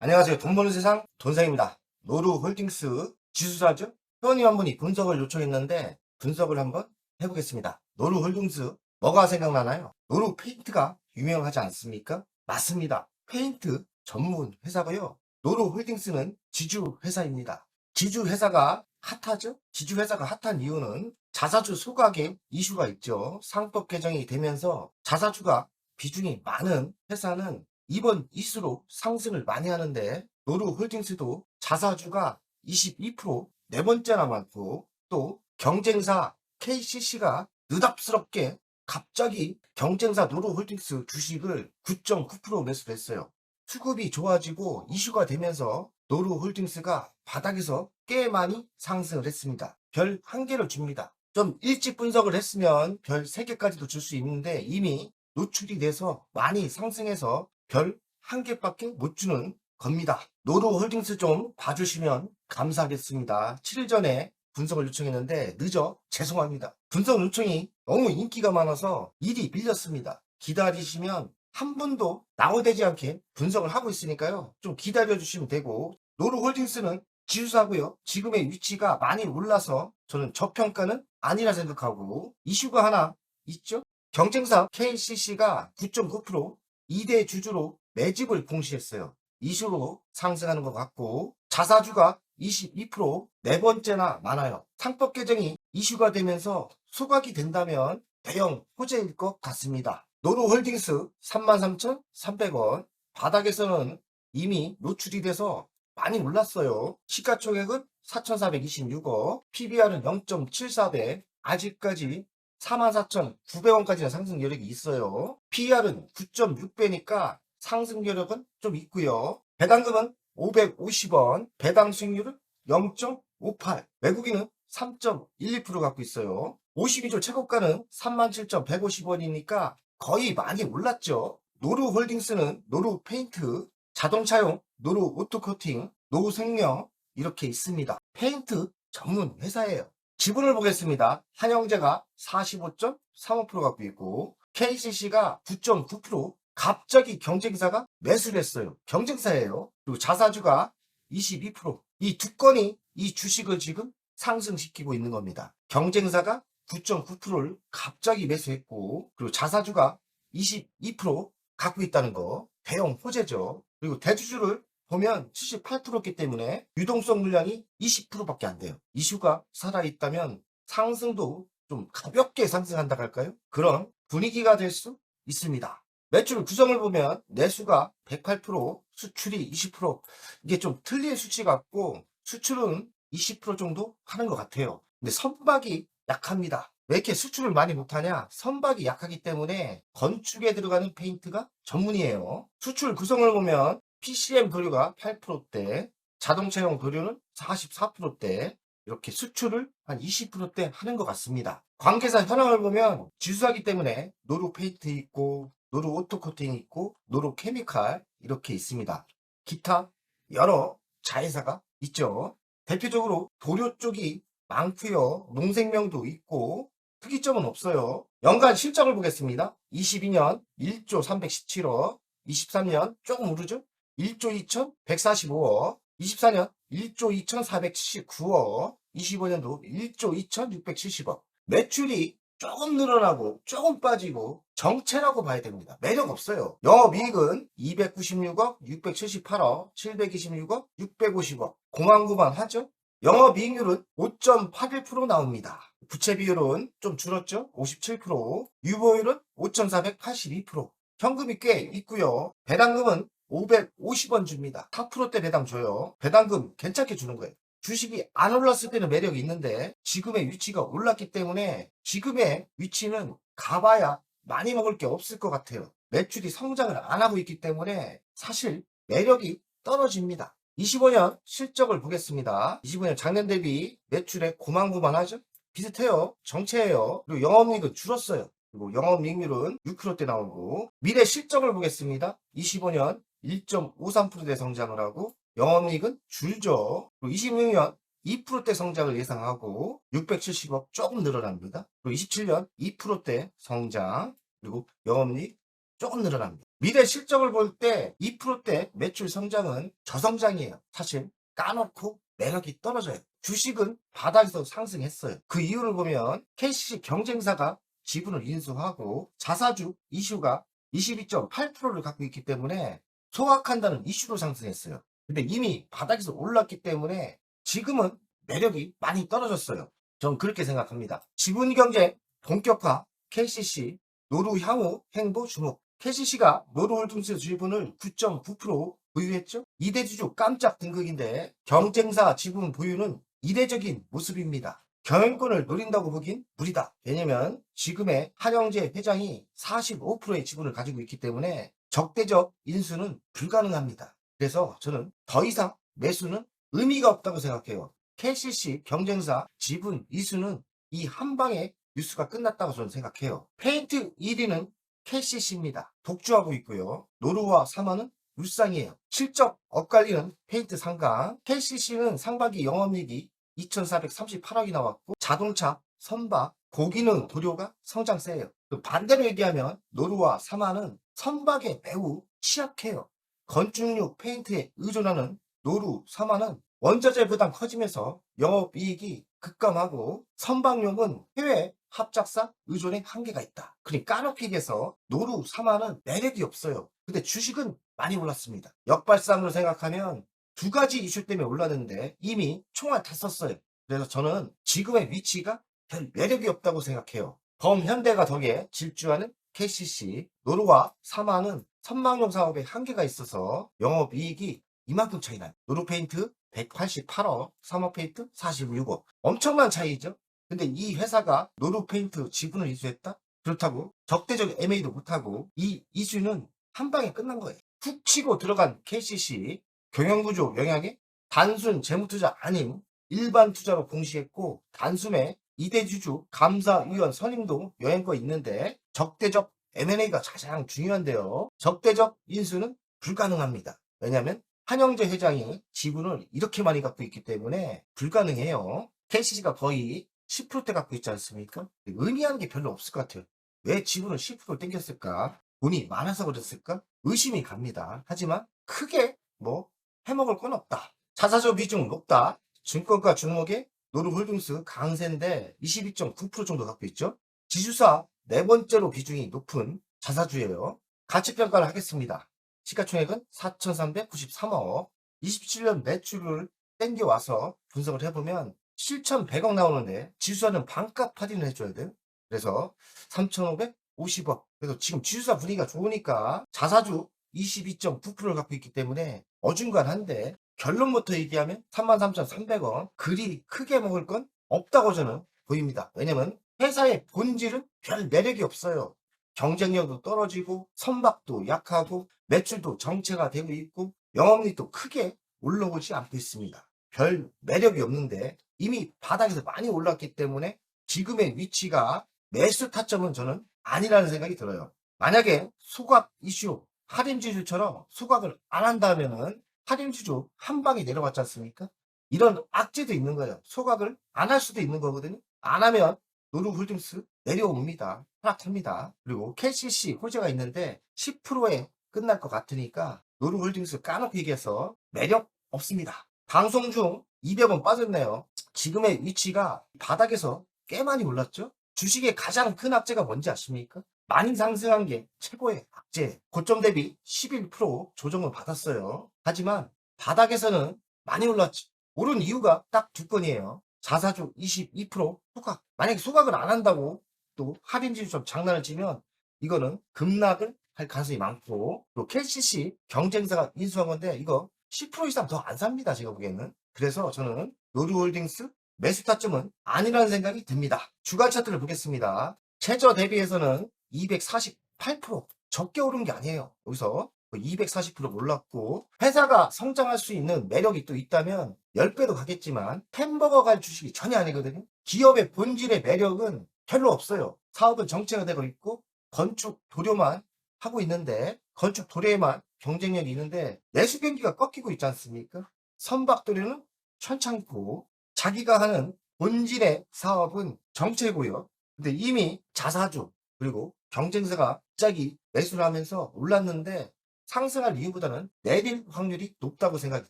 안녕하세요. 돈 버는 세상 돈상입니다. 노루홀딩스 지수사죠? 회원님 한 분이 분석을 요청했는데 분석을 한번 해보겠습니다. 노루홀딩스 뭐가 생각나나요? 노루 페인트가 유명하지 않습니까? 맞습니다. 페인트 전문 회사고요. 노루홀딩스는 지주 회사입니다. 지주 회사가 핫하죠? 지주 회사가 핫한 이유는 자사주 소각에 이슈가 있죠. 상법 개정이 되면서 자사주가 비중이 많은 회사는 이번 이슈로 상승을 많이 하는데 노루홀딩스도 자사주가 22%, 네 번째나 많고 또 경쟁사 KCC가 느닷스럽게 갑자기 경쟁사 노루홀딩스 주식을 9.9% 매수했어요. 수급이 좋아지고 이슈가 되면서 노루홀딩스가 바닥에서 꽤 많이 상승을 했습니다. 별 1개를 줍니다. 좀 일찍 분석을 했으면 별 3개까지도 줄 수 있는데 이미 노출이 돼서 많이 상승해서 별 1개밖에 못 주는 겁니다. 노루홀딩스 좀 봐주시면 감사하겠습니다. 7일 전에 분석을 요청했는데 늦어 죄송합니다. 분석 요청이 너무 인기가 많아서 일이 밀렸습니다. 기다리시면 한 분도 나오되지 않게 분석을 하고 있으니까요. 좀 기다려 주시면 되고 노루홀딩스는 지수사고요. 지금의 위치가 많이 올라서 저는 저평가는 아니라 생각하고 이슈가 하나 있죠. 경쟁사 KCC가 9.9% 2대 주주로 매집을 공시했어요. 이슈로 상승하는 것 같고 자사주가 22%, 네 번째나 많아요. 상법 개정이 이슈가 되면서 소각이 된다면 대형 호재일 것 같습니다. 노루홀딩스 33,300원 바닥에서는 이미 노출이 돼서 많이 올랐어요. 시가총액은 4,426억, PBR은 0.74배, 아직까지 44,900원까지는 상승 여력이 있어요. PER은 9.6배니까 상승 여력은 좀 있고요. 배당금은 550원, 배당 수익률은 0.58, 외국인은 3.12% 갖고 있어요. 52조 최고가는 37,150원이니까 거의 많이 올랐죠. 노루홀딩스는 노루페인트, 자동차용 노루 오토코팅, 노루생명 이렇게 있습니다. 페인트 전문 회사예요. 지분을 보겠습니다. 한영재가 45.35% 갖고 있고 KCC가 9.9%, 갑자기 경쟁사가 매수를 했어요. 경쟁사예요. 그리고 자사주가 22%. 이 두 건이 이 주식을 지금 상승시키고 있는 겁니다. 경쟁사가 9.9%를 갑자기 매수했고 그리고 자사주가 22% 갖고 있다는 거 대형 호재죠. 그리고 대주주를 보면 78%기 때문에 유동성 물량이 20%밖에 안 돼요. 이슈가 살아있다면 상승도 좀 가볍게 상승한다 할까요? 그런 분위기가 될 수 있습니다. 매출 구성을 보면 내수가 108%, 수출이 20%, 이게 좀 틀린 수치 같고 수출은 20% 정도 하는 것 같아요. 근데 선박이 약합니다. 왜 이렇게 수출을 많이 못하냐? 선박이 약하기 때문에 건축에 들어가는 페인트가 전문이에요. 수출 구성을 보면 PCM 도료가 8%대, 자동차용 도료는 44%대, 이렇게 수출을 한 20%대 하는 것 같습니다. 관계사 현황을 보면 지수하기 때문에 노루 페인트 있고, 노루 오토코팅 있고, 노루 케미칼 이렇게 있습니다. 기타 여러 자회사가 있죠. 대표적으로 도료 쪽이 많고요. 농생명도 있고 특이점은 없어요. 연간 실적을 보겠습니다. 22년 1조 317억, 23년 조금 오르죠? 1조 2,145억, 24년 1조 2,479억, 25년도 1조 2,670억. 매출이 조금 늘어나고 조금 빠지고 정체라고 봐야 됩니다. 매력 없어요. 영업이익은 296억, 678억, 726억, 650억. 고만고만 하죠? 영업이익률은 5.81% 나옵니다. 부채 비율은 좀 줄었죠? 57%. 유보율은 5,482%. 현금이 꽤 있고요. 배당금은 550원 줍니다. 4%대 배당 줘요. 배당금 괜찮게 주는 거예요. 주식이 안 올랐을 때는 매력이 있는데 지금의 위치가 올랐기 때문에 지금의 위치는 가봐야 많이 먹을 게 없을 것 같아요. 매출이 성장을 안 하고 있기 때문에 사실 매력이 떨어집니다. 25년 실적을 보겠습니다. 25년 작년 대비 매출에 고만고만하죠? 비슷해요. 정체예요. 그리고 영업이익은 줄었어요. 그리고 영업이익률은 6%대 나오고 미래 실적을 보겠습니다. 25년 1.53%대 성장을 하고 영업이익은 줄죠. 그리고 26년 2%대 성장을 예상하고 670억 조금 늘어납니다. 그리고 27년 2%대 성장 그리고 영업이익 조금 늘어납니다. 미래 실적을 볼 때 2%대 매출 성장은 저성장이에요. 사실 까놓고 매력이 떨어져요. 주식은 바닥에서 상승했어요. 그 이유를 보면 KCC 경쟁사가 지분을 인수하고 자사주 이슈가 22.8%를 갖고 있기 때문에 소각한다는 이슈로 상승했어요. 근데 이미 바닥에서 올랐기 때문에 지금은 매력이 많이 떨어졌어요. 전 그렇게 생각합니다. 지분 경쟁 본격화 KCC 노루 향후 행보 주목. KCC가 노루홀딩스 지분을 9.9% 보유했죠. 이대주주 깜짝 등극인데 경쟁사 지분 보유는 이례적인 모습입니다. 경영권을 노린다고 보긴 무리다. 왜냐면 지금의 한영재 회장이 45%의 지분을 가지고 있기 때문에 적대적 인수는 불가능합니다. 그래서 저는 더 이상 매수는 의미가 없다고 생각해요. KCC 경쟁사 지분 이수는 이 한 방에 뉴스가 끝났다고 저는 생각해요. 페인트 1위는 KCC입니다. 독주하고 있고요. 노루와 사마는 울상이에요. 실적 엇갈리는 페인트 상강. KCC는 상반기 영업이익이 2,438억이 나왔고 자동차, 선박, 고기능 도료가 성장세예요. 반대로 얘기하면 노루와 사마는 선박에 매우 취약해요. 건축용 페인트에 의존하는 노루, 사마는 원자재 부담 커지면서 영업이익이 급감하고 선박용은 해외 합작사 의존의 한계가 있다. 그러니까 까놓게 얘기해서 노루, 사마는 매력이 없어요. 근데 주식은 많이 올랐습니다. 역발상으로 생각하면 두 가지 이슈 때문에 올랐는데 이미 총알 다 썼어요. 그래서 저는 지금의 위치가 별 매력이 없다고 생각해요. 범현대가 덕에 질주하는 KCC, 노루와 사마는 선박용 사업에 한계가 있어서 영업이익이 이만큼 차이 나요. 노루페인트 188억, 사마페인트 46억. 엄청난 차이죠. 근데 이 회사가 노루페인트 지분을 이수했다? 그렇다고 적대적 M&A도 못하고 이 이슈는 한 방에 끝난 거예요. 훅 치고 들어간 KCC 경영구조 영향에 단순 재무투자 아닌 일반 투자로 공시했고 단숨에 이대주주 감사위원 선임도 영향권 있는데 적대적 M&A가 가장 중요한데요. 적대적 인수는 불가능합니다. 왜냐하면 한영재 회장이 지분을 이렇게 많이 갖고 있기 때문에 불가능해요. KCC가 거의 10%대 갖고 있지 않습니까? 의미하는 게 별로 없을 것 같아요. 왜 지분을 10% 땡겼을까? 돈이 많아서 그랬을까? 의심이 갑니다. 하지만 크게 뭐 해먹을 건 없다. 자사주 비중 높다. 증권가 종목의 노루홀딩스 강세인데 22.9% 정도 갖고 있죠. 지주사 네 번째로 비중이 높은 자사주예요. 가치평가를 하겠습니다. 시가총액은 4,393억, 27년 매출을 땡겨와서 분석을 해보면 7,100억 나오는데 지수사는 반값 할인을 해줘야 돼요. 그래서 3,550억. 그래서 지금 지수사 분위기가 좋으니까 자사주 22.9%를 갖고 있기 때문에 어중간한데 결론부터 얘기하면 33,300원. 그리 크게 먹을 건 없다고 저는 보입니다. 왜냐면 회사의 본질은 별 매력이 없어요. 경쟁력도 떨어지고 선박도 약하고 매출도 정체가 되고 있고 영업이익도 크게 올라오지 않고 있습니다. 별 매력이 없는데 이미 바닥에서 많이 올랐기 때문에 지금의 위치가 매수 타점은 저는 아니라는 생각이 들어요. 만약에 소각 이슈 할인지주처럼 소각을 안 한다면은 할인지주 한 방에 내려갔지 않습니까? 이런 악재도 있는 거예요. 소각을 안 할 수도 있는 거거든요. 안 하면 노루홀딩스 내려옵니다. 하락합니다. 그리고 KCC 호재가 있는데 10%에 끝날 것 같으니까 노루홀딩스 까놓고 얘기해서 매력 없습니다. 방송 중 200원 빠졌네요. 지금의 위치가 바닥에서 꽤 많이 올랐죠? 주식의 가장 큰 악재가 뭔지 아십니까? 많이 상승한 게 최고의 악재. 고점 대비 11% 조정을 받았어요. 하지만 바닥에서는 많이 올랐죠. 오른 이유가 딱 두 건이에요. 자사주 22% 소각. 만약에 소각을 안 한다고 또 할인지수처럼 장난을 치면 이거는 급락을 할 가능성이 많고 또 KCC 경쟁사가 인수한 건데 이거 10% 이상 더 안 삽니다. 제가 보기에는. 그래서 저는 노루홀딩스 매수 타점은 아니라는 생각이 듭니다. 주간 차트를 보겠습니다. 최저 대비해서는 248% 적게 오른 게 아니에요. 여기서 240% 올랐고 회사가 성장할 수 있는 매력이 또 있다면 10배도 가겠지만 햄버거 갈 주식이 전혀 아니거든요. 기업의 본질의 매력은 별로 없어요. 사업은 정체가 되고 있고 건축 도료만 하고 있는데 건축 도료에만 경쟁력이 있는데 내수 경기가 꺾이고 있지 않습니까? 선박 도료는 천창고 자기가 하는 본질의 사업은 정체고요. 근데 이미 자사주 그리고 경쟁사가 갑자기 매수를 하면서 올랐는데 상승할 이유보다는 내릴 확률이 높다고 생각이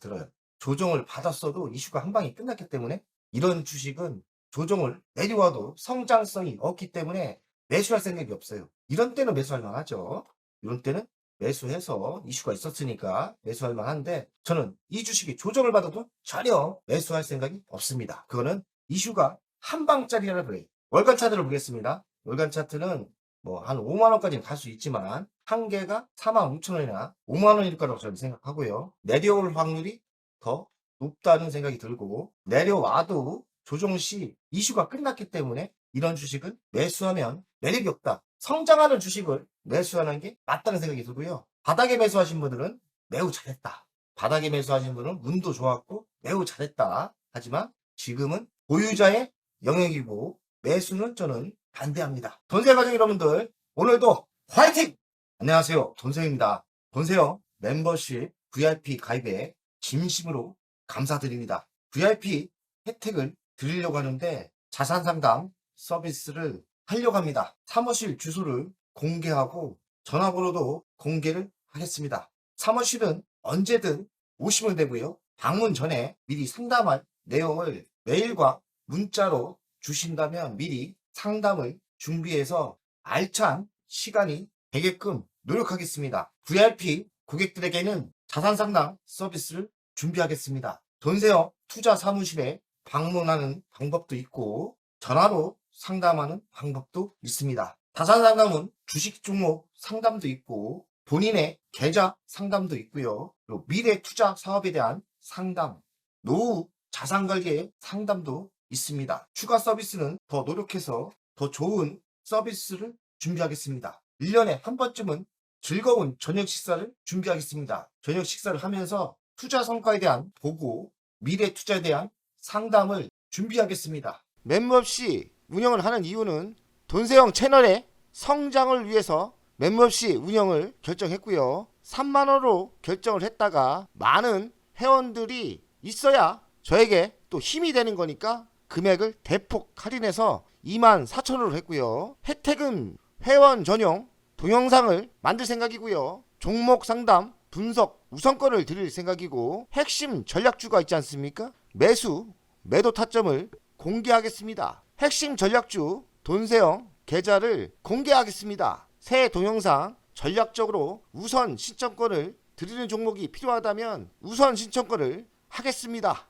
들어요. 조정을 받았어도 이슈가 한 방에 끝났기 때문에 이런 주식은 조정을 내려와도 성장성이 없기 때문에 매수할 생각이 없어요. 이런 때는 매수할 만하죠. 이런 때는 매수해서 이슈가 있었으니까 매수할 만한데 저는 이 주식이 조정을 받아도 전혀 매수할 생각이 없습니다. 그거는 이슈가 한 방짜리라 그래요. 월간 차트를 보겠습니다. 월간 차트는 뭐 한 5만 원까지는 갈 수 있지만 한 개가 4만 5천 원이나 5만 원일 거라고 저는 생각하고요. 내려올 확률이 더 높다는 생각이 들고 내려와도 조정 시 이슈가 끝났기 때문에 이런 주식은 매수하면 매력이 없다. 성장하는 주식을 매수하는 게 맞다는 생각이 들고요. 바닥에 매수하신 분들은 매우 잘했다. 바닥에 매수하신 분은 운도 좋았고 매우 잘했다. 하지만 지금은 보유자의 영역이고 매수는 저는 반대합니다. 돈세 가족 여러분들 오늘도 화이팅! 안녕하세요. 돈세입니다. 돈세요 멤버십 VIP 가입에 진심으로 감사드립니다. VIP 혜택을 드리려고 하는데 자산상담 서비스를 하려고 합니다. 사무실 주소를 공개하고 전화번호도 공개를 하겠습니다. 사무실은 언제든 오시면 되고요. 방문 전에 미리 상담할 내용을 메일과 문자로 주신다면 미리 상담을 준비해서 알찬 시간이 되게끔 노력하겠습니다. VIP 고객들에게는 자산상담 서비스를 준비하겠습니다. 돈세요 투자 사무실에 방문하는 방법도 있고 전화로 상담하는 방법도 있습니다. 자산상담은 주식 종목 상담도 있고 본인의 계좌 상담도 있고요. 그리고 미래 투자 사업에 대한 상담, 노후 자산관리의 상담도 있습니다. 추가 서비스는 더 노력해서 더 좋은 서비스를 준비하겠습니다. 1년에 한 번쯤은 즐거운 저녁 식사를 준비하겠습니다. 저녁 식사를 하면서 투자 성과에 대한 보고 미래 투자에 대한 상담을 준비하겠습니다. 멤버십 운영을 하는 이유는 돈세형 채널의 성장을 위해서 멤버십 운영을 결정했고요. 3만원으로 결정을 했다가 많은 회원들이 있어야 저에게 또 힘이 되는 거니까 금액을 대폭 할인해서 24,000원으로 했고요. 혜택은 회원 전용 동영상을 만들 생각이고요. 종목 상담 분석 우선권을 드릴 생각이고 핵심 전략주가 있지 않습니까? 매수 매도 타점을 공개하겠습니다. 핵심 전략주 돈세형 계좌를 공개하겠습니다. 새 동영상 전략적으로 우선 신청권을 드리는 종목이 필요하다면 우선 신청권을 하겠습니다.